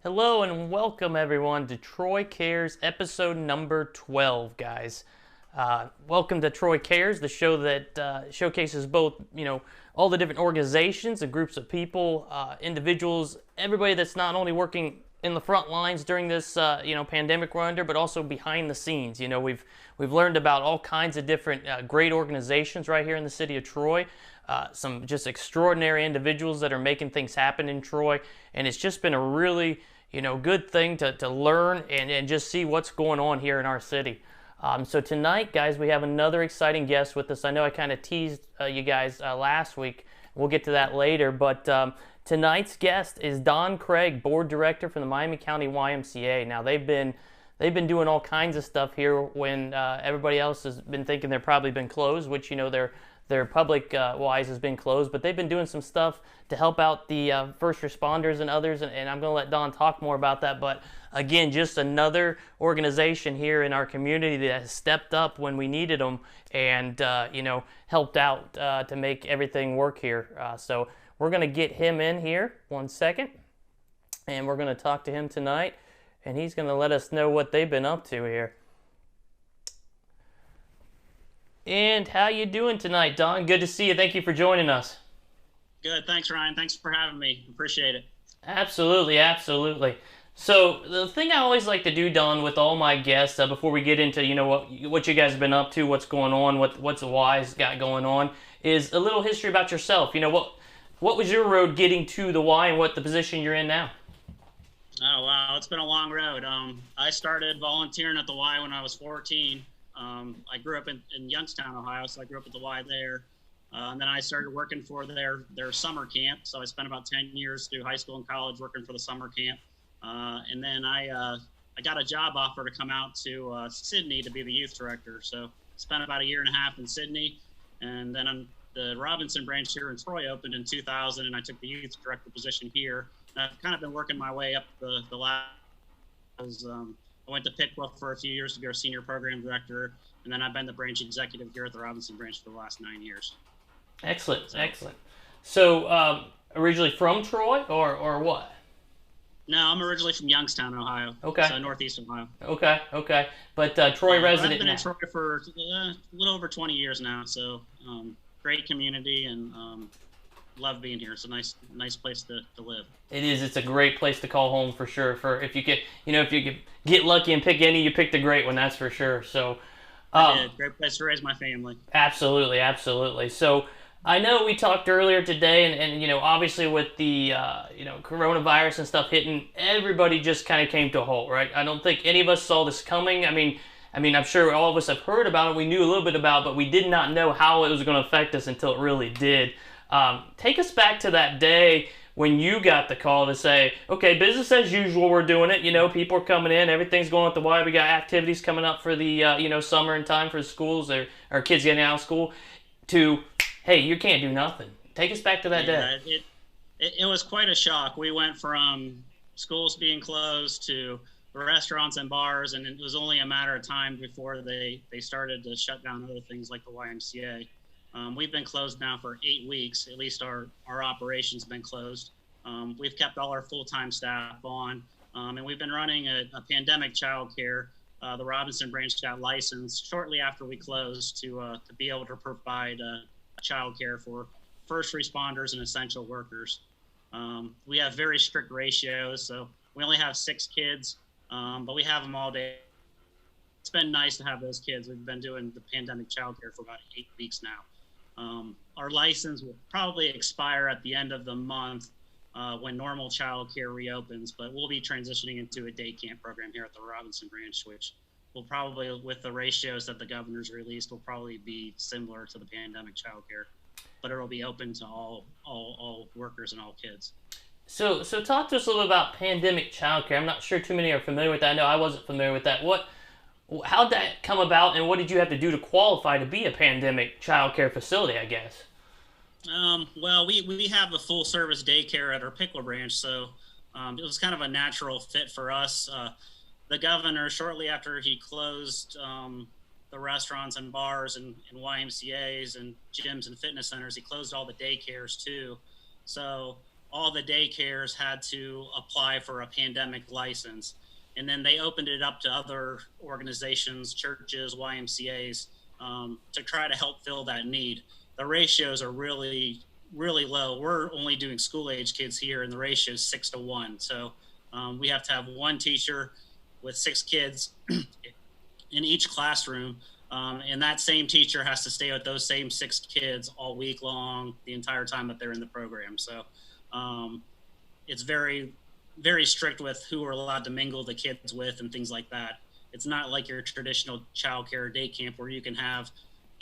Hello and welcome everyone to Troy Cares episode number 12, guys. Welcome to Troy Cares, the show that showcases both, all the different organizations and groups of people, individuals, everybody that's not only working in the front lines during this, pandemic we're under, but also behind the scenes. We've learned about all kinds of different great organizations right here in the city of Troy. Some just extraordinary individuals that are making things happen in Troy, and it's just been a really good thing to learn and just see what's going on here in our city. So tonight, guys, we have another exciting guest with us. I know I kind of teased you guys last week. We'll get to that later, but tonight's guest is Donn Craig, board director for the Miami County YMCA. Now they've been doing all kinds of stuff here when everybody else has been thinking they're probably been closed, which their public wise has been closed, but they've been doing some stuff to help out the first responders and others, and I'm going to let Donn talk more about that. But again, just another organization here in our community that has stepped up when we needed them and helped out to make everything work here. So we're going to get him in here 1 second, and we're going to talk to him tonight, and he's going to let us know what they've been up to here. And how you doing tonight, Donn? Good to see you. Thank you for joining us. Good. Thanks, Ryan. Thanks for having me. Appreciate it. Absolutely, absolutely. So the thing I always like to do, Donn, with all my guests, before we get into what you guys have been up to, what's going on, what's the Y's got going on, is a little history about yourself. What was your road getting to the Y, and what the position you're in now? Oh, wow. It's been a long road. I started volunteering at the Y when I was 14. I grew up in Youngstown, Ohio, so I grew up at the Y there. And then I started working for their summer camp. So I spent about 10 years through high school and college working for the summer camp. And then I got a job offer to come out to Sydney to be the youth director. So spent about a year and a half in Sydney. And then the Robinson branch here in Troy opened in 2000, and I took the youth director position here. I've kind of been working my way up the last. I went to Pickwick for a few years to be our senior program director, and then I've been the branch executive here at the Robinson branch for the last 9 years. Excellent, excellent. So originally from Troy, or what? No, I'm originally from Youngstown, Ohio. Okay. So northeast Ohio. Okay. But Troy resident. I've been now. in Troy for a little over 20 years now, so great community, and love being here. It's a nice place to live. It is. It's a great place to call home for sure. For if you could get lucky and pick any, you picked a great one. That's for sure. So, I did. Great place to raise my family. Absolutely. So, I know we talked earlier today, and obviously with the coronavirus and stuff hitting, everybody just kind of came to a halt, right? I don't think any of us saw this coming. I mean, I'm sure all of us have heard about it. We knew a little bit about it, but we did not know how it was going to affect us until it really did. Take us back to that day when you got the call to say, okay, business as usual, we're doing it. People are coming in, everything's going at the Y. We got activities coming up for the summer and time for the schools or kids getting out of school. To, hey, you can't do nothing. Take us back to that day. It was quite a shock. We went from schools being closed to restaurants and bars, and it was only a matter of time before they started to shut down other things like the YMCA. We've been closed now for 8 weeks. At least our operations have been closed. We've kept all our full-time staff on, and we've been running a pandemic childcare. The Robinson branch got licensed shortly after we closed to be able to provide childcare for first responders and essential workers. We have very strict ratios, so we only have 6 kids, but we have them all day. It's been nice to have those kids. We've been doing the pandemic childcare for about 8 weeks now. Our license will probably expire at the end of the month when normal child care reopens, but we'll be transitioning into a day camp program here at the Robinson branch, which will probably, with the ratios that the governor's released, will probably be similar to the pandemic child care, but it'll be open to all workers and all kids. So talk to us a little about pandemic childcare. I'm not sure too many are familiar with that. I know I wasn't familiar with that. How did that come about, and what did you have to do to qualify to be a pandemic child care facility, I guess? Well, we have a full-service daycare at our Pickle branch, so it was kind of a natural fit for us. The governor, shortly after he closed the restaurants and bars and YMCAs and gyms and fitness centers, he closed all the daycares too. So all the daycares had to apply for a pandemic license. And then they opened it up to other organizations, churches, YMCAs, to try to help fill that need. The ratios are really, really low. We're only doing school age kids here, and the ratio is 6-1. So we have to have one teacher with 6 kids in each classroom. And that same teacher has to stay with those same 6 kids all week long, the entire time that they're in the program. So it's very, very strict with who we're allowed to mingle the kids with and things like that. It's not like your traditional childcare day camp where you can have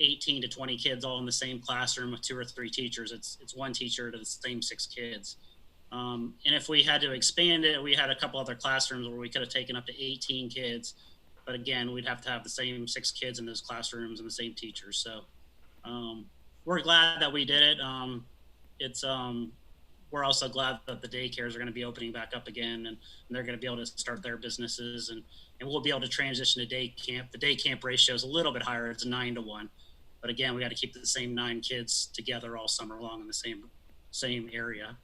18 to 20 kids all in the same classroom with 2 or 3 teachers. It's one teacher to the same 6 kids. And if we had to expand it, we had a couple other classrooms where we could have taken up to 18 kids. But again, we'd have to have the same 6 kids in those classrooms and the same teachers. So we're glad that we did it. We're also glad that the daycares are going to be opening back up again, and they're going to be able to start their businesses, and we'll be able to transition to day camp. The day camp ratio is a little bit higher. It's 9-1. But again, we got to keep the same 9 kids together all summer long in the same area.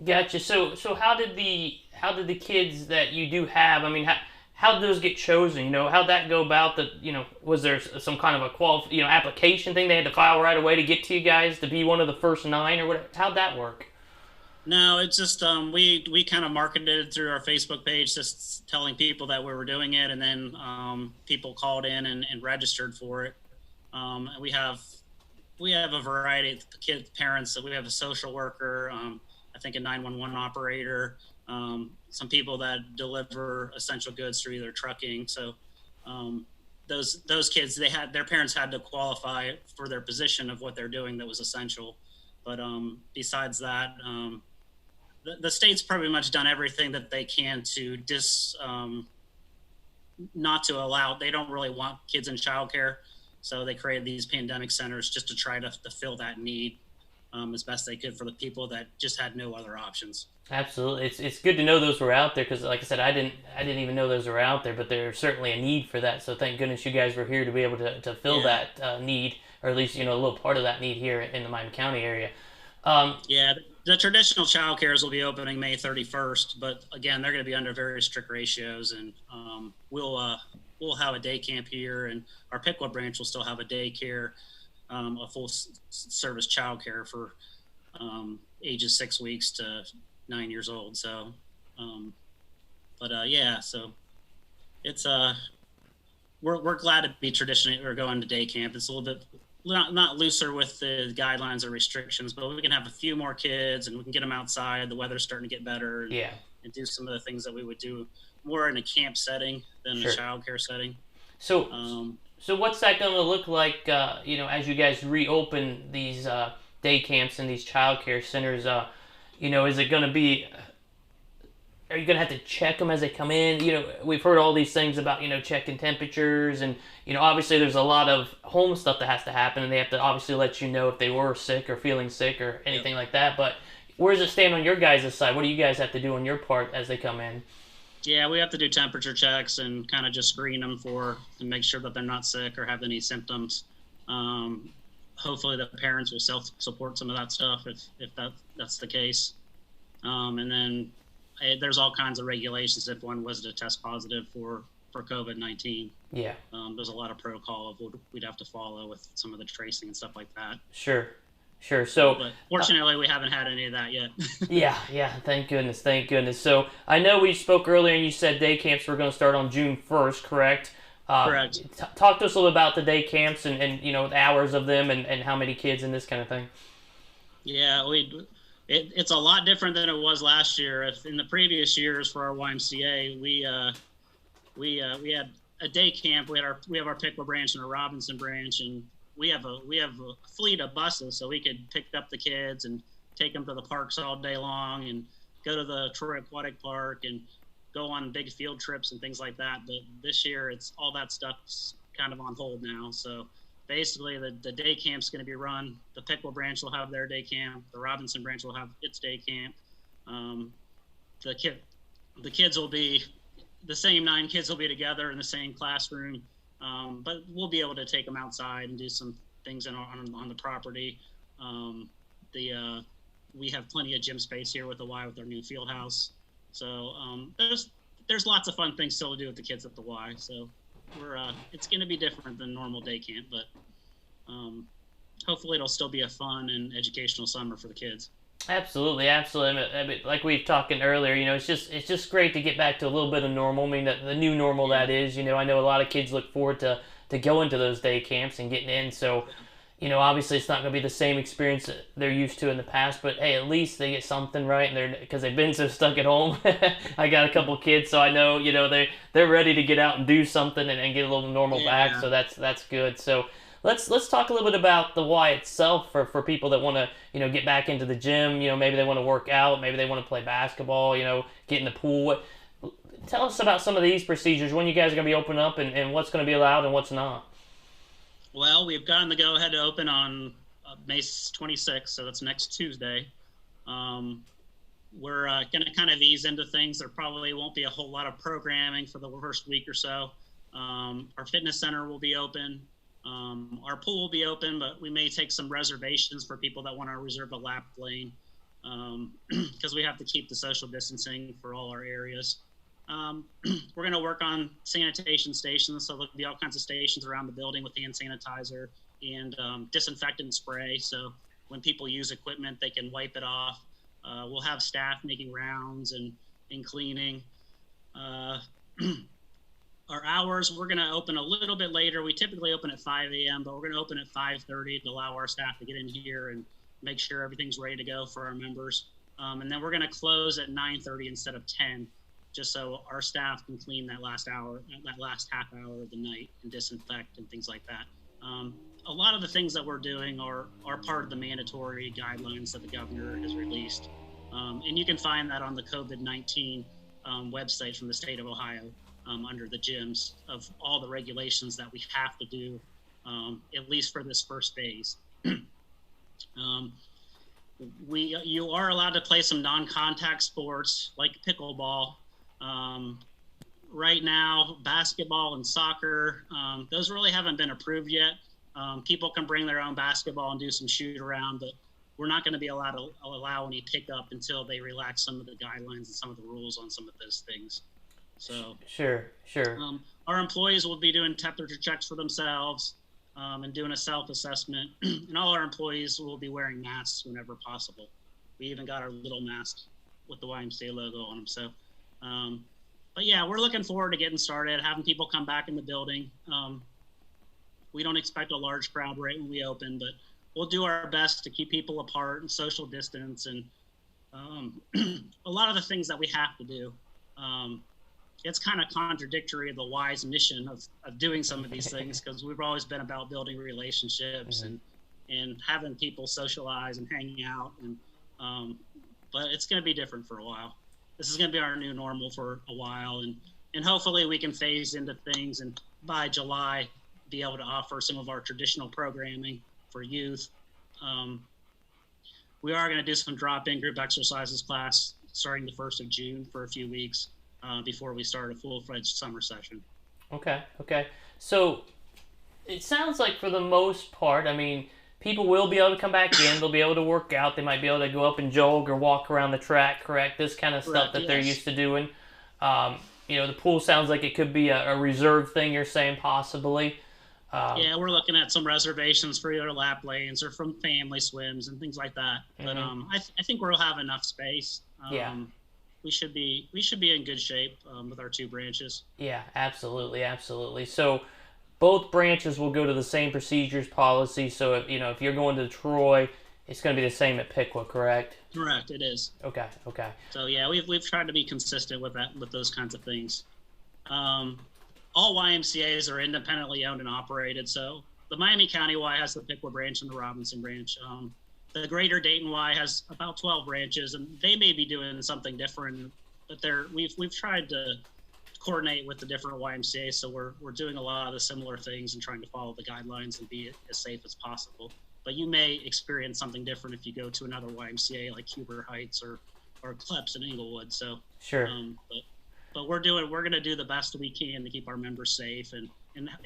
Gotcha. So how did the kids that you do have? I mean, how did those get chosen? How'd that go about? Was there some kind of a application thing they had to file right away to get to you guys to be one of the first 9 or what? How'd that work? No, it's just we kind of marketed through our Facebook page, just telling people that we were doing it, and then people called in and registered for it. And we have a variety of kids, parents. So we have a social worker, I think a 911 operator, some people that deliver essential goods through either trucking. So those kids, their parents had to qualify for their position of what they're doing that was essential. But besides that, the state's pretty much done everything that they can to not to allow. They don't really want kids in childcare, so they created these pandemic centers just to try to fill that need as best they could for the people that just had no other options. Absolutely, it's good to know those were out there because, like I said, I didn't even know those were out there, but there's certainly a need for that. So thank goodness you guys were here to be able to fill that need, or at least a little part of that need here in the Miami County area. The traditional child cares will be opening May 31st, but again, they're going to be under very strict ratios, and we'll have a day camp here, and our Piqua branch will still have a daycare, a full service child care for ages 6 weeks to 9 years old. So, so it's we're glad to be traditionally or going to day camp. It's a little bit not looser with the guidelines or restrictions, but we can have a few more kids and we can get them outside. The weather's starting to get better, and do some of the things that we would do more in a camp setting than a child care setting. So what's that going to look like, as you guys reopen these day camps and these child care centers? Is it going to be, are you going to have to check them as they come in? We've heard all these things about, checking temperatures, and, obviously there's a lot of home stuff that has to happen, and they have to obviously let you know if they were sick or feeling sick or anything like that. But where does it stand on your guys' side? What do you guys have to do on your part as they come in? Yeah, we have to do temperature checks and kind of just screen them and make sure that they're not sick or have any symptoms. Hopefully the parents will self-support some of that stuff if that's the case. And then there's all kinds of regulations if one was to test positive for COVID-19. Yeah. There's a lot of protocol we'd have to follow with some of the tracing and stuff like that. Sure. So, but fortunately, we haven't had any of that yet. yeah. Thank goodness. So I know we spoke earlier, and you said day camps were going to start on June 1st, correct? Correct. Talk to us a little about the day camps and the hours of them and how many kids and this kind of thing. Yeah, it's a lot different than it was last year. In the previous years for our YMCA, we had a day camp. We have our Piqua branch and our Robinson branch, and we have a fleet of buses, so we could pick up the kids and take them to the parks all day long, and go to the Troy Aquatic Park and go on big field trips and things like that. But this year, it's all that stuff's kind of on hold now. So basically, the day camp's going to be run. The Piqua branch will have their day camp. The Robinson branch will have its day camp. The kids will be the same 9 kids will be together in the same classroom, but we'll be able to take them outside and do some things on the property. we have plenty of gym space here with the Y with our new field house. So there's lots of fun things still to do with the kids at the Y. So it's going to be different than normal day camp, but hopefully it'll still be a fun and educational summer for the kids. Absolutely, absolutely. I mean, like we were talking earlier, it's just great to get back to a little bit of normal. I mean, the new normal that is. I know a lot of kids look forward to going to those day camps and getting in. So, obviously it's not going to be the same experience that they're used to in the past. But hey, at least they get something right, and because they've been so stuck at home. I got a couple kids, so I know they're ready to get out and do something and get a little normal back. So that's good. So. Let's talk a little bit about the Y itself for people that want to get back into the gym. Maybe they want to work out, maybe they want to play basketball. Get in the pool. Tell us about some of these procedures. When you guys are going to be opening up, and what's going to be allowed and what's not. Well, we've gotten the go ahead to open on May 26th, so that's next Tuesday. We're going to kind of ease into things. There probably won't be a whole lot of programming for the first week or so. Our fitness center will be open. Our pool will be open, but we may take some reservations for people that want to reserve a lap lane because we have to keep the social distancing for all our areas. We're going to work on sanitation stations, so there'll be all kinds of stations around the building with hand sanitizer and disinfectant spray. So when people use equipment, they can wipe it off. We'll have staff making rounds and cleaning. Our hours, we're going to open a little bit later. We typically open at 5 a.m., but we're going to open at 5:30 to allow our staff to get in here and make sure everything's ready to go for our members. And then we're going to close at 9:30 instead of 10, just so our staff can clean that last hour, that last half hour of the night, and disinfect and things like that. A lot of the things that we're doing are part of the mandatory guidelines that the governor has released. And you can find that on the COVID-19 website from the state of Ohio. Under the gyms of all the regulations that we have to do, at least for this first phase. You are allowed to play some non-contact sports like pickleball. Right now, basketball and soccer, those really haven't been approved yet. People can bring their own basketball and do some shoot around, but we're not going to be allowed to allow any pickup until they relax some of the guidelines and some of the rules on some of those things. So Sure. Our employees will be doing temperature checks for themselves and doing a self-assessment. And all our employees will be wearing masks whenever possible. We even got our little mask with the YMCA logo on them. So, but yeah, we're looking forward to getting started, having people come back in the building. We don't expect a large crowd right when we open, but we'll do our best to keep people apart and social distance and a lot of the things that we have to do. It's kind of contradictory of the Y's mission of doing some of these things because we've always been about building relationships and having people socialize and hanging out. And but it's going to be different for a while. This is going to be our new normal for a while, and hopefully we can phase into things and by July be able to offer some of our traditional programming for youth. We are going to do some drop-in group exercises class starting the 1st of June for a few weeks. Before we start a full-fledged summer session. Okay. So it sounds like for the most part, I mean, people will be able to come back in. They'll be able to work out. They might be able to go up and jog or walk around the track, correct? This kind of stuff that they're used to doing. The pool sounds like it could be a reserve thing you're saying possibly. Yeah, we're looking at some reservations for either lap lanes or from family swims and things like that. But I think we'll have enough space. We should be in good shape with our two branches. Yeah, absolutely. So both branches will go to the same procedures policy. So if you're going to Troy, it's going to be the same at Piqua, correct? Correct, it is. Okay. So yeah, we've tried to be consistent with those kinds of things. All YMCA's are independently owned and operated. So the Miami County Y has the Piqua branch and the Robinson branch. The Greater Dayton Y has about 12 branches, and they may be doing something different, but we've tried to coordinate with the different YMCA's, so we're doing a lot of the similar things and trying to follow the guidelines and be as safe as possible. But you may experience something different if you go to another YMCA like Huber Heights or Kleps in Inglewood. So sure. But we're going to do the best we can to keep our members safe and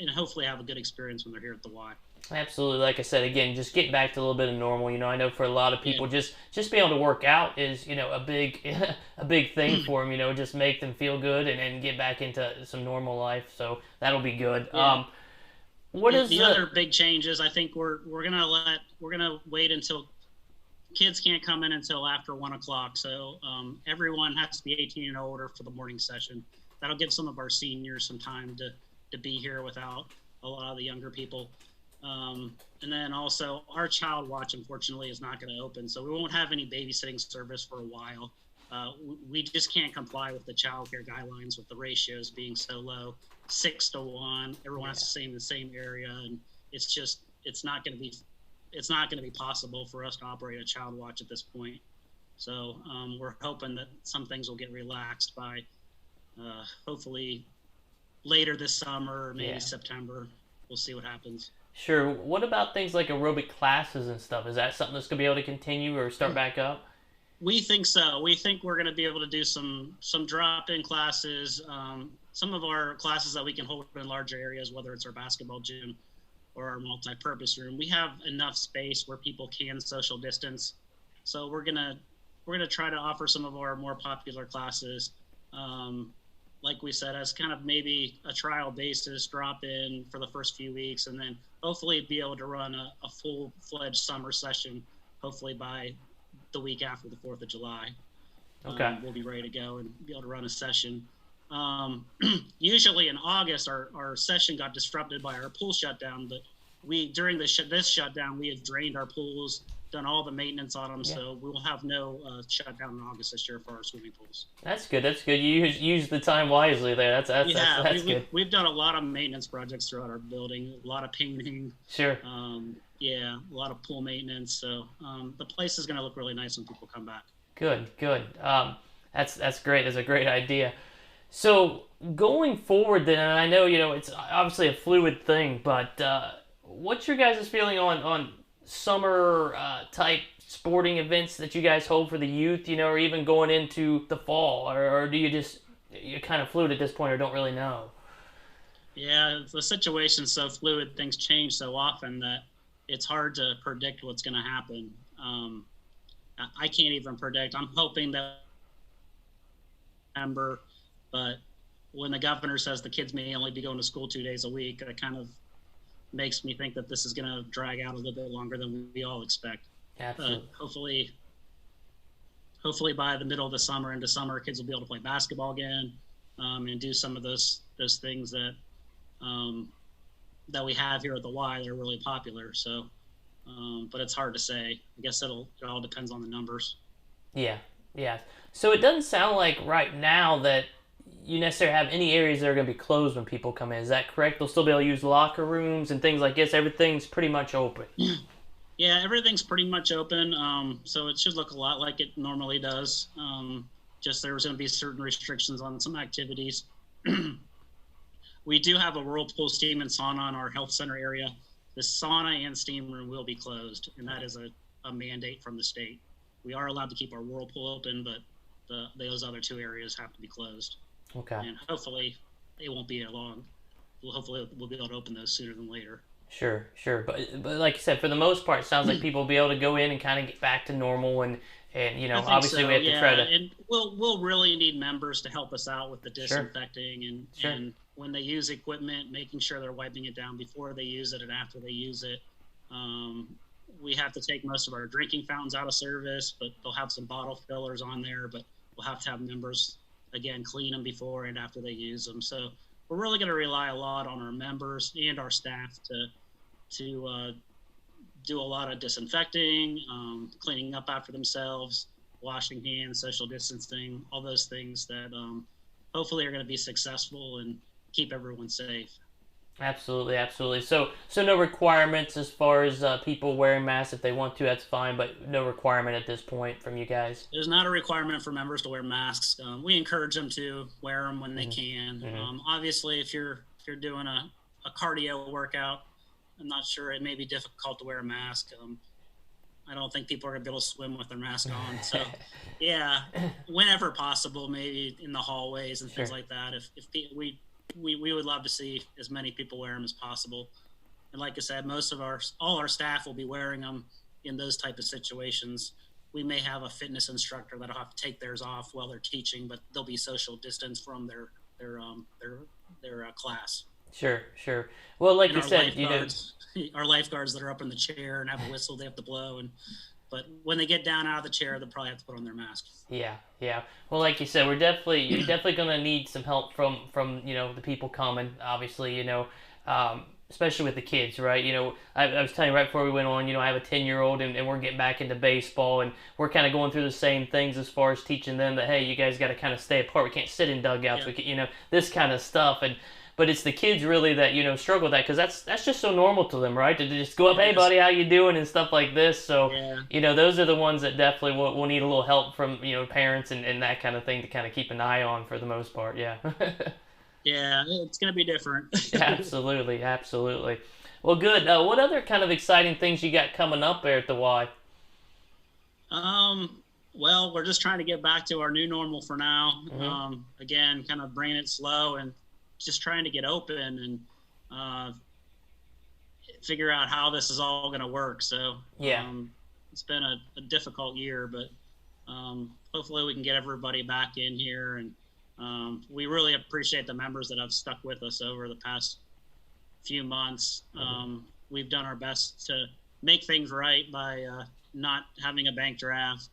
hopefully have a good experience when they're here at the Y. Absolutely. Like I said, again, just getting back to a little bit of normal. I know for a lot of Yeah. people, just being able to work out is, a big, a big thing for them. Just make them feel good and get back into some normal life. So that'll be good. Yeah. What is The the? other big change is I think we're gonna wait until kids can't come in until after 1 o'clock. So everyone has to be 18 and older for the morning session. That'll give some of our seniors some time to be here without a lot of the younger people. And then also our child watch, unfortunately, is not going to open. So we won't have any babysitting service for a while. We just can't comply with the child care guidelines with the ratios being so low, 6-to-1. Everyone has to stay in the same area. And it's not going to be possible for us to operate a child watch at this point. So we're hoping that some things will get relaxed by hopefully later this summer, maybe September. We'll see what happens. Sure. What about things like aerobic classes and stuff? Is that something that's gonna be able to continue or start back up? We think so. We think we're going to be able to do some drop-in classes. Some of our classes that we can hold in larger areas, whether it's our basketball gym or our multi-purpose room, we have enough space where people can social distance. So we're gonna try to offer some of our more popular classes, like we said, as kind of maybe a trial basis, drop in for the first few weeks, and then hopefully be able to run a full-fledged summer session, hopefully by the week after the 4th of July. Okay. We'll be ready to go and be able to run a session. Usually in August, our session got disrupted by our pool shutdown, but during this shutdown, we had drained our pools, done all the maintenance on them, so we will have no shutdown in August this year for our swimming pools. That's good. That's good. You use the time wisely there. That's good. We've done a lot of maintenance projects throughout our building, a lot of painting. Sure. A lot of pool maintenance. So the place is going to look really nice when people come back. Good. That's great. That's a great idea. So going forward, then, and I know it's obviously a fluid thing, but what's your guys' feeling on summer type sporting events that you guys hold for the youth? Or even going into the fall, or do you're kind of fluid at this point, or don't really know? Yeah, the situation's so fluid, things change so often that it's hard to predict what's going to happen. I can't even predict. I'm hoping that September, but when the governor says the kids may only be going to school 2 days a week, that kind of makes me think that this is going to drag out a little bit longer than we all expect. Absolutely. Hopefully by the middle of the summer into summer, kids will be able to play basketball again, and do some of those things that we have here at the Y that are really popular. So, but it's hard to say. I guess it all depends on the numbers. Yeah. So it doesn't sound like right now that you necessarily have any areas that are going to be closed when people come in. Is that correct? They'll still be able to use locker rooms and things like this. Everything's pretty much open. Yeah, everything's pretty much open. So it should look a lot like it normally does. Just there's going to be certain restrictions on some activities. We do have a whirlpool, steam, and sauna in our health center area. The sauna and steam room will be closed, and that is a mandate from the state. We are allowed to keep our whirlpool open, but those other two areas have to be closed. Okay. And hopefully it won't be long. Hopefully we'll be able to open those sooner than later. Sure. But like you said, for the most part, it sounds like people will be able to go in and kind of get back to normal, and obviously we have to try to. And we'll really need members to help us out with the disinfecting and when they use equipment, making sure they're wiping it down before they use it and after they use it. We have to take most of our drinking fountains out of service, but they'll have some bottle fillers on there, but we'll have to have members, again, clean them before and after they use them. So we're really going to rely a lot on our members and our staff to do a lot of disinfecting, cleaning up after themselves, washing hands, social distancing, all those things that hopefully are going to be successful and keep everyone safe. Absolutely. So no requirements as far as people wearing masks. If they want to, that's fine, but no requirement at this point from you guys. There's not a requirement for members to wear masks. We encourage them to wear them when they can. Obviously, if you're doing a cardio workout, I'm not sure, it may be difficult to wear a mask. I don't think people are going to be able to swim with their mask on. So, yeah, whenever possible, maybe in the hallways and things like that. If we would love to see as many people wear them as possible. And like I said, all our staff will be wearing them in those type of situations. We may have a fitness instructor that'll have to take theirs off while they're teaching, but they'll be social distance from their class. Sure, sure. Well, like And you said, our lifeguards that are up in the chair and have a whistle they have to blow, but when they get down out of the chair, they'll probably have to put on their mask. Yeah, yeah. Well, like you said, you're definitely gonna need some help from the people coming. Obviously, especially with the kids, right? I was telling you right before we went on. I have a 10-year-old, and we're getting back into baseball, and we're kind of going through the same things as far as teaching them that, hey, you guys got to kind of stay apart. We can't sit in dugouts. Yeah. We can, this kind of stuff, but it's the kids really that struggle with that, because that's just so normal to them, right? To just go up, hey buddy, how you doing, and stuff like this. So those are the ones that definitely will need a little help from parents and that kind of thing to kind of keep an eye on for the most part. Yeah. Yeah, it's gonna be different. Absolutely, absolutely. Well, good. What other kind of exciting things you got coming up there at the Y? Well, we're just trying to get back to our new normal for now. Mm-hmm. Again, kind of bringing it slow and just trying to get open and figure out how this is all going to work. So it's been a difficult year, but hopefully we can get everybody back in here. And we really appreciate the members that have stuck with us over the past few months. We've done our best to make things right by not having a bank draft.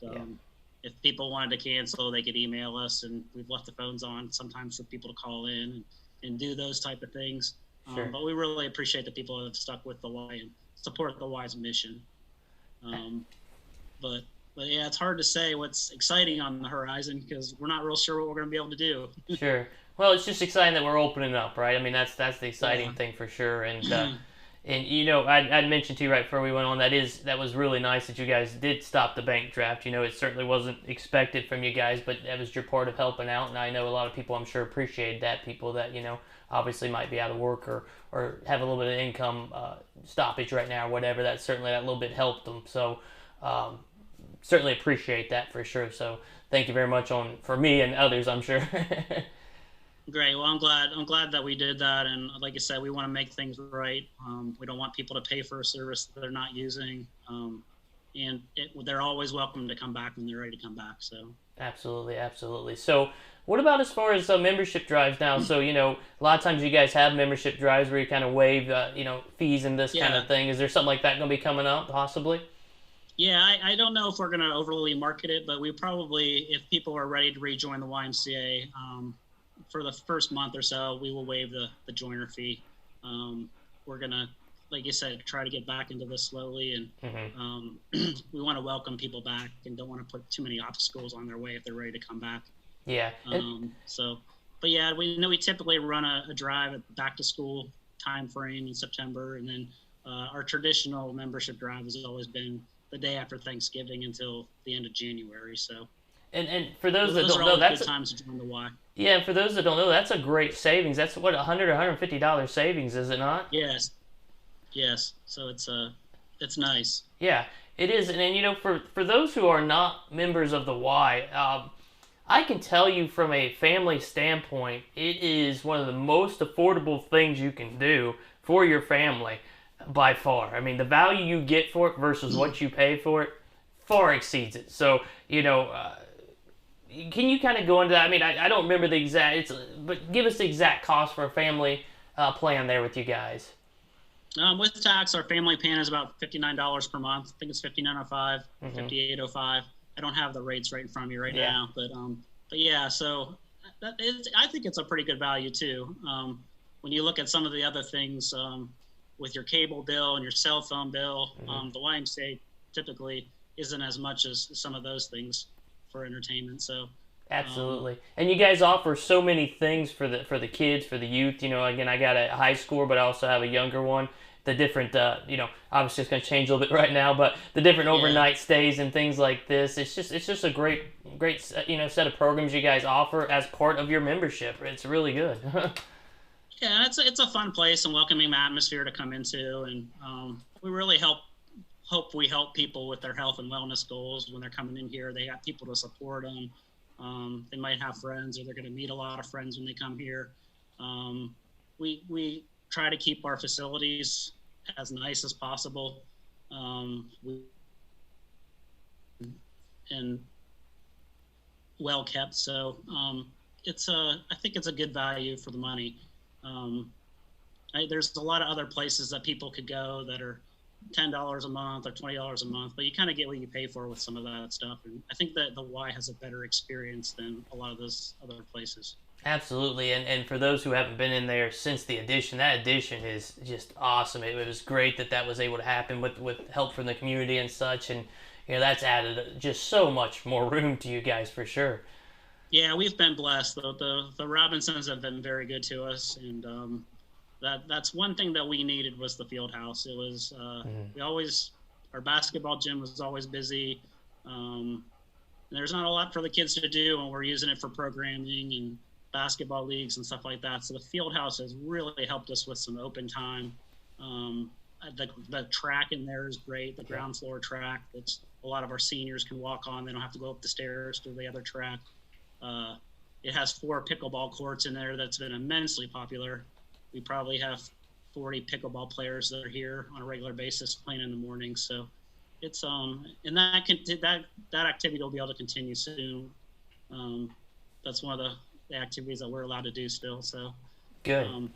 If people wanted to cancel, they could email us, and we've left the phones on sometimes for people to call in and do those type of things. Sure. But we really appreciate the people that have stuck with the Y and support the Y's mission. But yeah, it's hard to say what's exciting on the horizon because we're not real sure what we're going to be able to do. Sure. Well, it's just exciting that we're opening up, right? I mean, that's the exciting thing for sure. And I'd mentioned to you right before we went on that was really nice that you guys did stop the bank draft. It certainly wasn't expected from you guys, but that was your part of helping out. And I know a lot of people, I'm sure, appreciated that. People that obviously might be out of work or have a little bit of income stoppage right now or whatever. That little bit helped them. So certainly appreciate that for sure. So thank you very much for me and others, I'm sure. Great. Well, I'm glad that we did that. And like I said, we want to make things right. We don't want people to pay for a service that they're not using. And they're always welcome to come back when they're ready to come back. So absolutely, absolutely. So what about as far as membership drives now? So, a lot of times you guys have membership drives where you kind of waive, fees and this kind of thing. Is there something like that going to be coming up possibly? Yeah, I don't know if we're going to overly market it, but we probably, if people are ready to rejoin the YMCA, for the first month or so, we will waive the joiner fee. We're going to, like you said, try to get back into this slowly. And we want to welcome people back and don't want to put too many obstacles on their way if they're ready to come back. Yeah. But yeah, we typically run a drive at back to school time frame in September. And then our traditional membership drive has always been the day after Thanksgiving until the end of January. So. And for those that don't know, that's good times to join the Y. Yeah, and for those that don't know, that's a great savings. That's what, $100 or $150 savings, is it not? Yes. So it's nice. Yeah, it is. And for those who are not members of the Y, I can tell you from a family standpoint, it is one of the most affordable things you can do for your family by far. I mean, the value you get for it versus what you pay for it far exceeds it. So, can you kind of go into that? I mean, I don't remember the exact, but give us the exact cost for a family plan there with you guys. With tax, our family plan is about $59 per month. I think it's $59.05, $58.05. I don't have the rates right in front of me now, but yeah. So I think it's a pretty good value too. When you look at some of the other things with your cable bill and your cell phone bill, the YMCA typically isn't as much as some of those things for entertainment. So absolutely. And you guys offer so many things for the kids, for the youth. Again, I got a high schooler, but I also have a younger one. The different, obviously it's going to change a little bit right now, but the different overnight stays and things like this. It's just a great set of programs you guys offer as part of your membership. It's really good. Yeah, it's a fun place and welcoming atmosphere to come into, and we really hope we help people with their health and wellness goals when they're coming in here. They got people to support them. They might have friends, or they're going to meet a lot of friends when they come here. We try to keep our facilities as nice as possible. And well kept. So I think it's a good value for the money. There's a lot of other places that people could go that are $10 a month or $20 a month, but you kind of get what you pay for with some of that stuff. And I think that the Y has a better experience than a lot of those other places. Absolutely, and for those who haven't been in there since the addition, that addition is just awesome. It was great that was able to happen with help from the community and such, and that's added just so much more room to you guys for sure. Yeah, we've been blessed. The Robinsons have been very good to us, and that's one thing that we needed was the field house. It was our basketball gym was always busy. There's not a lot for the kids to do, and we're using it for programming and basketball leagues and stuff like that. So the field house has really helped us with some open time. The track in there is great. The ground floor track that's a lot of our seniors can walk on. They don't have to go up the stairs to the other track. It has 4 pickleball courts in there that's been immensely popular. We probably have 40 pickleball players that are here on a regular basis playing in the morning. So it's and that activity will be able to continue soon. That's one of the activities that we're allowed to do still. So good.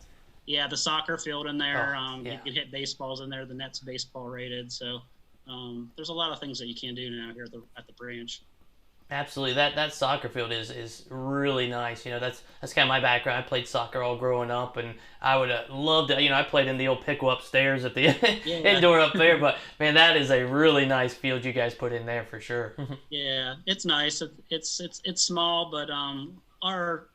Yeah, the soccer field in there. Yeah. You can hit baseballs in there. The net's baseball rated. So there's a lot of things that you can do now here at the branch. Absolutely, that soccer field is really nice. That's kind of my background. I played soccer all growing up, and I would love to. I played in the old pickle upstairs at the indoor up there. But man, that is a really nice field you guys put in there for sure. Yeah, it's nice. It's small, but our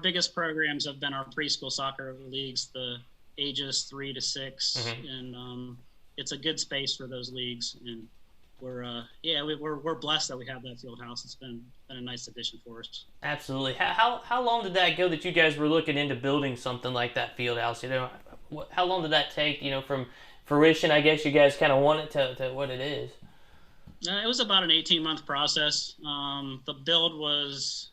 biggest programs have been our preschool soccer leagues, the ages 3 to 6, and it's a good space for those leagues. And we're blessed that we have that field house. It's been a nice addition for us. Absolutely. How long did that go that you guys were looking into building something like that field house? How long did that take? From fruition, I guess you guys kind of want it to what it is. It was about an 18-month process. The build was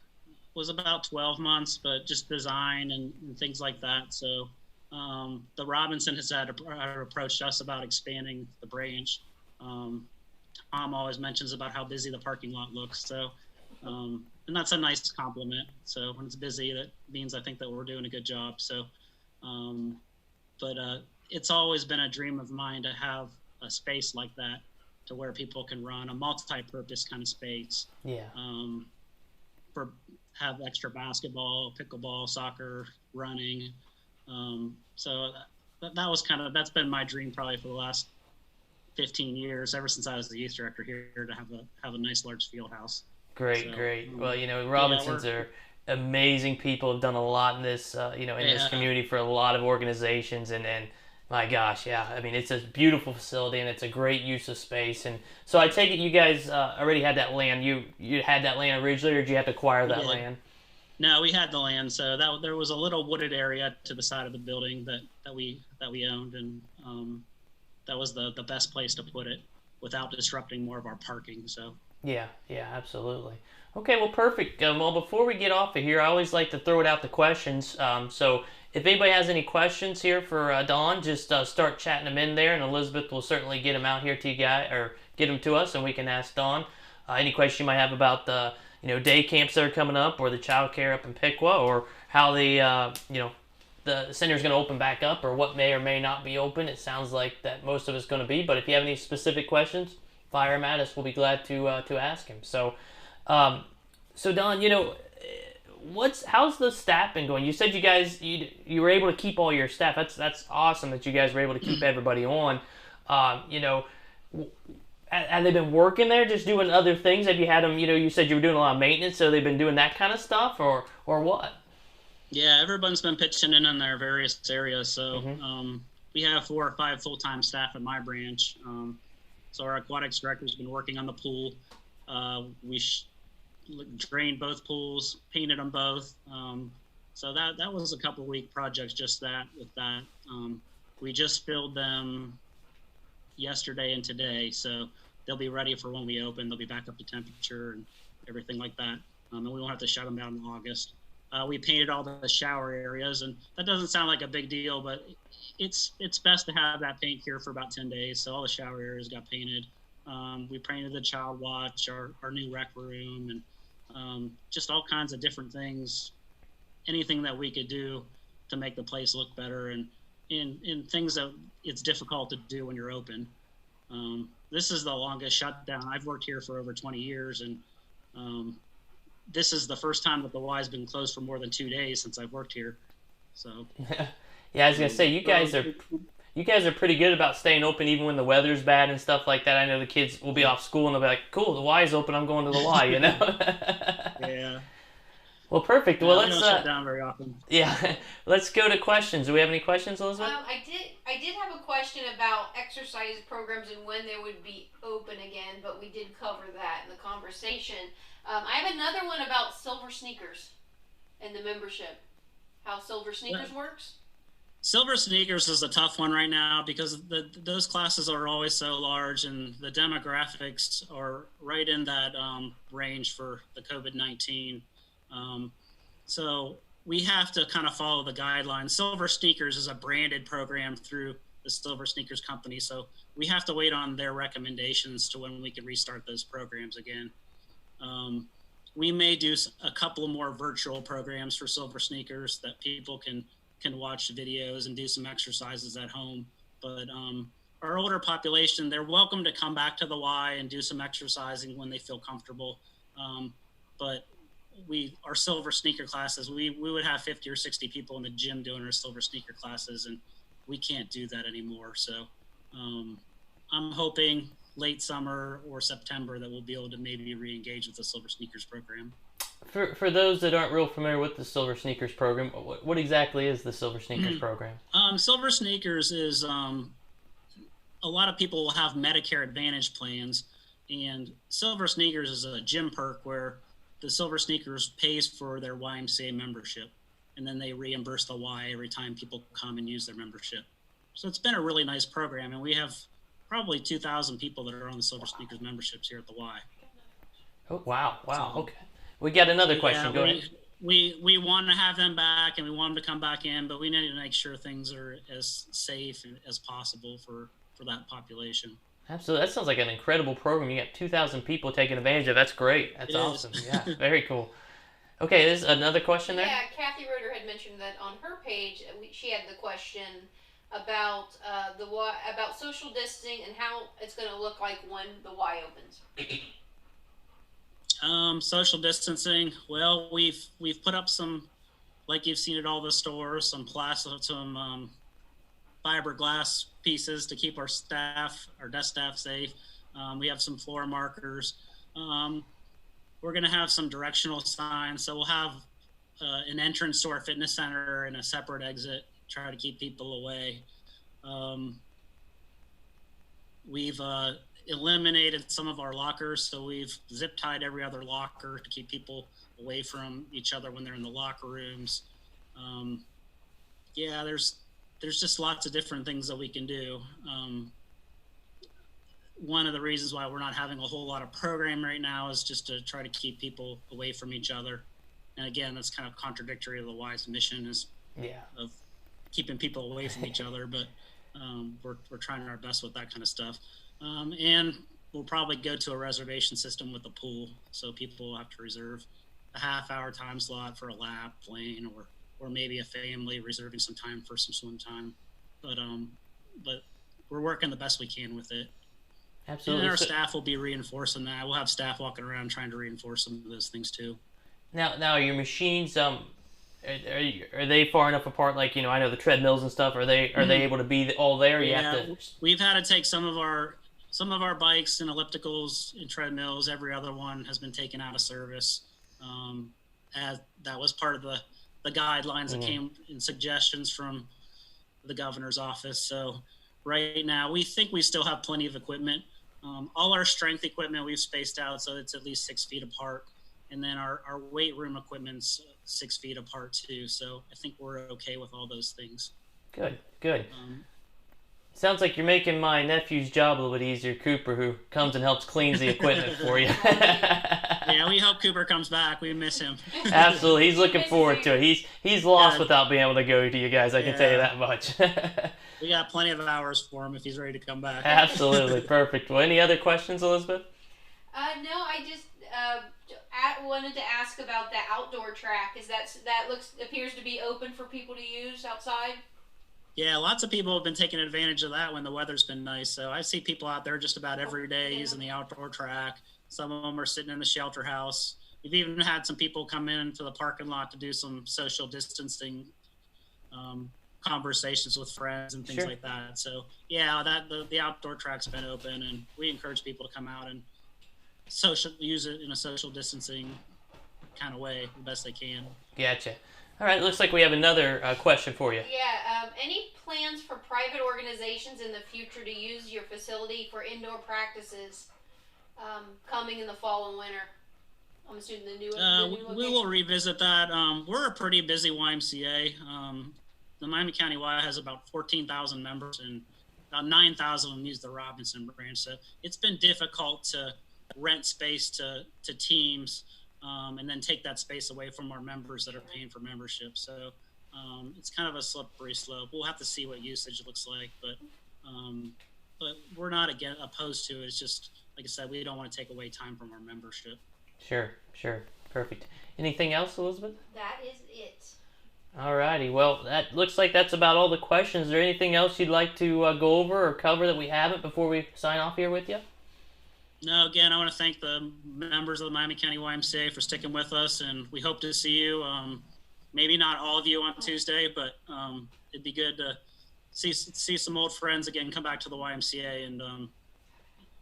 about 12 months, but just design and things like that. So the Robinson has approached us about expanding the branch. Tom always mentions about how busy the parking lot looks. So, and that's a nice compliment. So when it's busy, that means I think that we're doing a good job. So, but it's always been a dream of mine to have a space like that to where people can run a multi-purpose kind of space. Yeah. Have extra basketball, pickleball, soccer, running. So that's been my dream probably for the last 15 years, ever since I was the youth director here, to have a nice large field house. Great. Well, Robinsons are amazing people, have done a lot in this, this community for a lot of organizations, and my gosh, yeah, I mean, it's a beautiful facility and it's a great use of space. And so I take it you guys already had that land. You had that land originally, or did you have to acquire that land? No, we had the land. So there was a little wooded area to the side of the building that we owned, and that was the best place to put it without disrupting more of our parking. So yeah, absolutely. Okay, well, perfect. Well, before we get off of here, I always like to throw it out the questions. So if anybody has any questions here for Donn, just start chatting them in there, and Elizabeth will certainly get them out here to you guys, or get them to us, and we can ask Donn any question you might have about the day camps that are coming up, or the child care up in Piqua, or how the center is going to open back up, or what may or may not be open. It sounds like that most of it's going to be, but if you have any specific questions, fire them at us. We'll be glad to ask him. So, Donn, how's the staff been going? You said you guys you were able to keep all your staff. That's awesome that you guys were able to keep everybody on. Have they been working there, just doing other things? Have you had them? You said you were doing a lot of maintenance, so they've been doing that kind of stuff, or what? Yeah, everyone's been pitching in their various areas. So we have 4 or 5 full-time staff at my branch. So our aquatics director's been working on the pool. We drained both pools, painted them both. So that was a couple-week project, just that with that. We just filled them yesterday and today, so they'll be ready for when we open. They'll be back up to temperature and everything like that. And we won't have to shut them down in August. We painted all the shower areas, and that doesn't sound like a big deal, but it's best to have that paint cure for about 10 days. So all the shower areas got painted. We painted the child watch, our new rec room, and just all kinds of different things, anything that we could do to make the place look better, and in things that it's difficult to do when you're open. This is the longest shutdown. I've worked here for over 20 years, and this is the first time that the Y has been closed for more than 2 days since I've worked here. So yeah, I was gonna say you guys are pretty good about staying open even when the weather's bad and stuff like that. I know the kids will be off school and they'll be like, "Cool, the Y is open. I'm going to the Y," you know. Yeah. Well, perfect. Well, let's don't shut down very often. Yeah, let's go to questions. Do we have any questions, Elizabeth? I did have a question about exercise programs and when they would be open again, but we did cover that in the conversation. I have another one about Silver Sneakers and the membership. How Silver Sneakers works? Silver Sneakers is a tough one right now because those classes are always so large, and the demographics are right in that range for the COVID-19. So we have to kind of follow the guidelines. Silver Sneakers is a branded program through the Silver Sneakers company, so we have to wait on their recommendations to when we can restart those programs again. We may do a couple more virtual programs for Silver Sneakers that people can watch videos and do some exercises at home. But our older population, they're welcome to come back to the Y and do some exercising when they feel comfortable. But our Silver Sneaker classes, we would have 50 or 60 people in the gym doing our Silver Sneaker classes, and we can't do that anymore. So I'm hoping late summer or September that we'll be able to maybe re-engage with the Silver Sneakers program. For those that aren't real familiar with the Silver Sneakers program, what exactly is the Silver Sneakers program? Silver Sneakers is a lot of people will have Medicare Advantage plans, and Silver Sneakers is a gym perk where the Silver Sneakers pays for their YMCA membership, and then they reimburse the Y every time people come and use their membership. So it's been a really nice program, and we have probably 2,000 people that are on the Silver Sneakers memberships here at the Y. Oh, wow. So, okay. We got another question. Yeah, Go ahead. We want to have them back, and we want them to come back in, but we need to make sure things are as safe as possible for that population. Absolutely. That sounds like an incredible program. You got 2,000 people taking advantage of it. That's great. That's awesome. Yeah, very cool. Okay, there's another question there? Yeah, Kathy Roeder had mentioned that on her page, she had the question about about social distancing and how it's going to look like when the Y opens. Social distancing. Well, we've put up some, like you've seen at all the stores, some fiberglass pieces to keep our desk staff safe. We have some floor markers. We're going to have some directional signs. So we'll have an entrance to our fitness center and a separate exit, try to keep people away. We've eliminated some of our lockers. So we've zip tied every other locker to keep people away from each other when they're in the locker rooms. Yeah, there's just lots of different things that we can do. One of the reasons why we're not having a whole lot of program right now is just to try to keep people away from each other. And again, that's kind of contradictory to the Y's mission of keeping people away from each other. But we're trying our best with that kind of stuff. And we'll probably go to a reservation system with the pool. So people will have to reserve a half-hour time slot for a lap lane, or maybe a family reserving some time for some swim time. But we're working the best we can with it. Absolutely. And our staff will be reinforcing that. We'll have staff walking around trying to reinforce some of those things too. Now are your machines are they far enough apart? Like, I know the treadmills and stuff. Are they able to be all there? We've had to take some of our bikes and ellipticals and treadmills. Every other one has been taken out of service. As that was part of the guidelines that came in suggestions from the governor's office. So right now we think we still have plenty of equipment. All our strength equipment we've spaced out so it's at least 6 feet apart. And then our weight room equipment's 6 feet apart too. So I think we're okay with all those things. Good. Sounds like you're making my nephew's job a little bit easier, Cooper, who comes and helps cleans the equipment for you. Yeah, we hope Cooper comes back. We miss him. Absolutely, he's looking forward to it. He's lost without being able to go to you guys. I can tell you that much. We got plenty of hours for him if he's ready to come back. Absolutely, perfect. Well, any other questions, Elizabeth? No, I just wanted to ask about the outdoor track. Appears to be open for people to use outside? Yeah, lots of people have been taking advantage of that when the weather's been nice. So I see people out there just about every day using the outdoor track. Some of them are sitting in the shelter house. We've even had some people come into the parking lot to do some social distancing conversations with friends and things like that. So yeah, the outdoor track's been open, and we encourage people to come out and use it in a social distancing kind of way the best they can. Gotcha. All right, looks like we have another question for you. Yeah, any plans for private organizations in the future to use your facility for indoor practices coming in the fall and winter? I'm assuming the new location. We will revisit that. We're a pretty busy YMCA. The Miami County Y has about 14,000 members, and about 9,000 of them use the Robinson branch. So it's been difficult to rent space to teams. And then take that space away from our members that are paying for membership. So it's kind of a slippery slope. We'll have to see what usage looks like, but we're not opposed to it. It's just, like I said, we don't want to take away time from our membership. Sure. Perfect. Anything else, Elizabeth? That is it. All righty. Well, that looks like that's about all the questions. Is there anything else you'd like to go over or cover that we haven't before we sign off here with you? No, again, I want to thank the members of the Miami County YMCA for sticking with us, and we hope to see you. Maybe not all of you on Tuesday, but it'd be good to see some old friends again, come back to the YMCA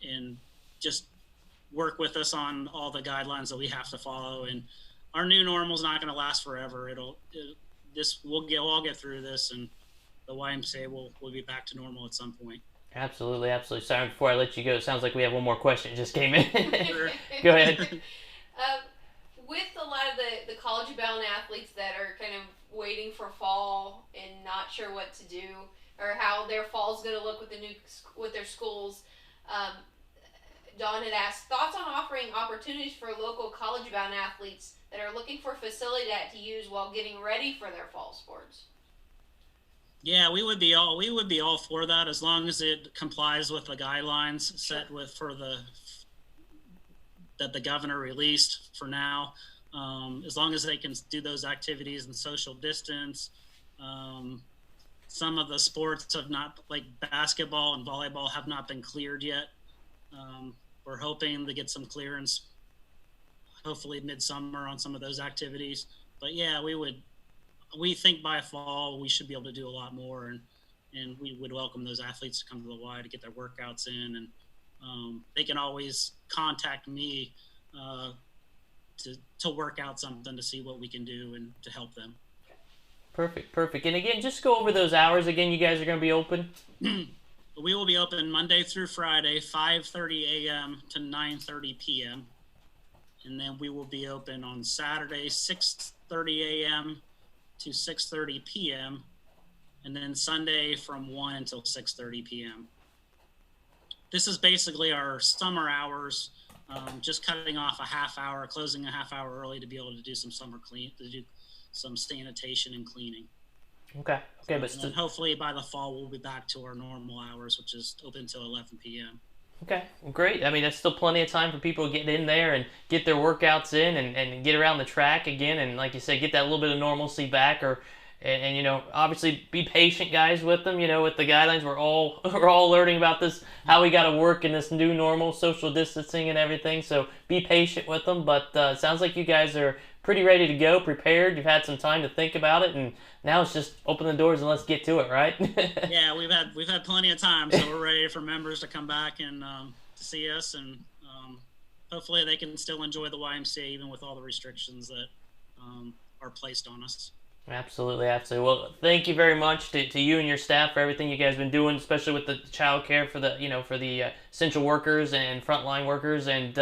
and just work with us on all the guidelines that we have to follow. And our new normal is not going to last forever. We'll all get through this, and the YMCA will be back to normal at some point. Absolutely. Sorry, before I let you go, it sounds like we have one more question that just came in. Go ahead. With a lot of the college-bound athletes that are kind of waiting for fall and not sure what to do or how their fall's going to look with their schools, Donn had asked thoughts on offering opportunities for local college-bound athletes that are looking for a facility to use while getting ready for their fall sports. Yeah, we would be all for that as long as it complies with the guidelines set that the governor released for now. As long as they can do those activities and social distance. Some of the sports have not, like basketball and volleyball, have not been cleared yet. We're hoping to get some clearance, hopefully midsummer, on some of those activities. But yeah, we think by fall we should be able to do a lot more, and we would welcome those athletes to come to the Y to get their workouts in, and they can always contact me to work out something to see what we can do and to help them. Perfect. And again, just go over those hours again. You guys are going to be open? We will be open Monday through Friday, 5:30 a.m. to 9:30 p.m. And then we will be open on Saturday, 6:30 a.m. to 6:30 p.m. and then Sunday from 1 until 6:30 p.m. This is basically our summer hours, just cutting off a half hour, closing a half hour early to be able to do some to do some sanitation and cleaning. Okay, but hopefully by the fall we'll be back to our normal hours, which is open until 11 p.m. Okay, well, great. I mean, that's still plenty of time for people to get in there and get their workouts in and get around the track again, and like you said, get that little bit of normalcy back. And you know, obviously be patient, guys, with them. You know, with the guidelines, we're all learning about this, how we got to work in this new normal, social distancing and everything. So be patient with them. But it sounds like you guys are pretty ready to go, prepared. You've had some time to think about it, and now it's just open the doors and let's get to it, right? Yeah, we've had plenty of time, so we're ready for members to come back and to see us, and hopefully they can still enjoy the YMCA even with all the restrictions that are placed on us. Absolutely. Well, thank you very much to you and your staff for everything you guys have been doing, especially with the child care for the essential workers and frontline workers, and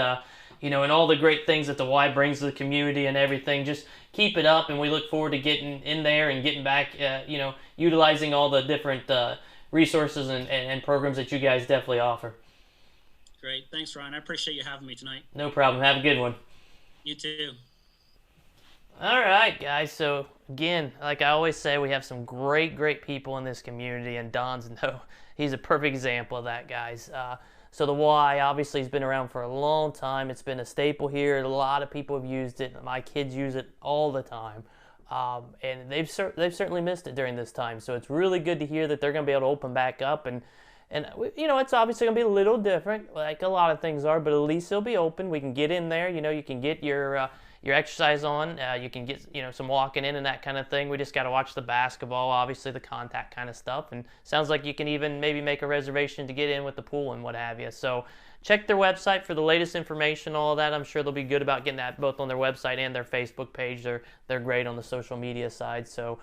and all the great things that the Y brings to the community and everything. Just keep it up, and we look forward to getting in there and getting back, utilizing all the different resources and programs that you guys definitely offer. Great. Thanks, Ryan. I appreciate you having me tonight. No problem. Have a good one. You too. All right, guys. So again, like I always say, we have some great people in this community, and Donn's he's a perfect example of that, guys. So the Y obviously has been around for a long time. It's been a staple here. A lot of people have used it. My kids use it all the time, and they've certainly missed it during this time. So it's really good to hear that they're going to be able to open back up, and it's obviously going to be a little different, like a lot of things are, but at least it'll be open. We can get in there. You can get your exercise on. You can get some walking in and that kind of thing. We just got to watch the basketball, obviously the contact kind of stuff. And sounds like you can even maybe make a reservation to get in with the pool and what have you. So check their website for the latest information, all of that. I'm sure they'll be good about getting that both on their website and their Facebook page. They're great on the social media side. So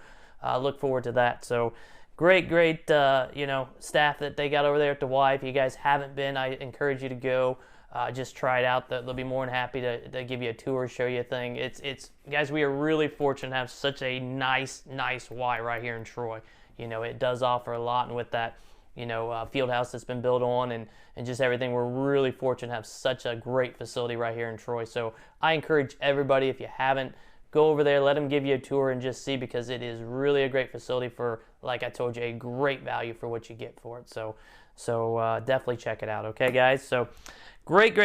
look forward to that. So great staff that they got over there at the Y. If you guys haven't been, I encourage you to go. Just try it out. They'll be more than happy to give you a tour, show you a thing. It's guys, we are really fortunate to have such a nice Y right here in Troy. It does offer a lot, and with that, field house that's been built on and just everything, we're really fortunate to have such a great facility right here in Troy. So I encourage everybody, if you haven't, go over there, let them give you a tour and just see, because it is really a great facility for, like I told you, a great value for what you get for it. So definitely check it out. Okay, guys. So great.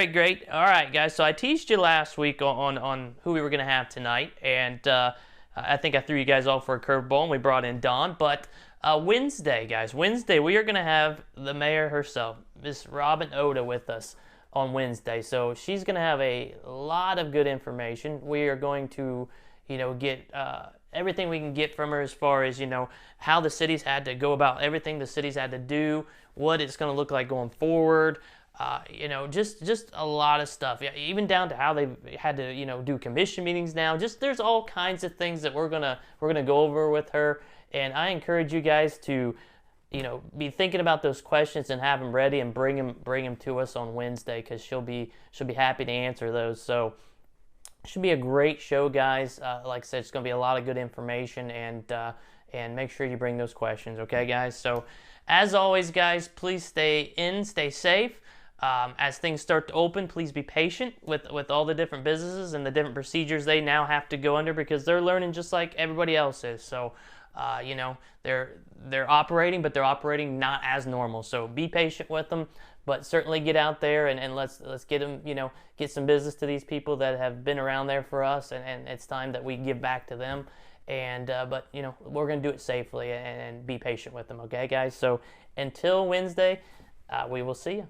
All right, guys. So I teased you last week on who we were going to have tonight, and I think I threw you guys off for a curveball, and we brought in Donn. But Wednesday, guys, we are going to have the mayor herself, Miss Robin Oda, with us on Wednesday. So she's going to have a lot of good information. We are going to, get everything we can get from her as far as, how the city's had to go about everything the city's had to do, what it's going to look like going forward. Just a lot of stuff. Yeah, even down to how they've had to, do commission meetings now. Just there's all kinds of things that we're gonna go over with her, and I encourage you guys to, be thinking about those questions and have them ready and bring them to us on Wednesday, because she'll be happy to answer those. So it should be a great show, guys. Like I said, it's gonna be a lot of good information, and make sure you bring those questions. Okay, guys. So as always, guys, please stay safe. As things start to open, please be patient with all the different businesses and the different procedures they now have to go under, because they're learning just like everybody else is. So, they're operating, but they're operating not as normal. So be patient with them, but certainly get out there and let's get them, get some business to these people that have been around there for us, and it's time that we give back to them. And but we're gonna do it safely and be patient with them. Okay, guys. So until Wednesday, we will see you.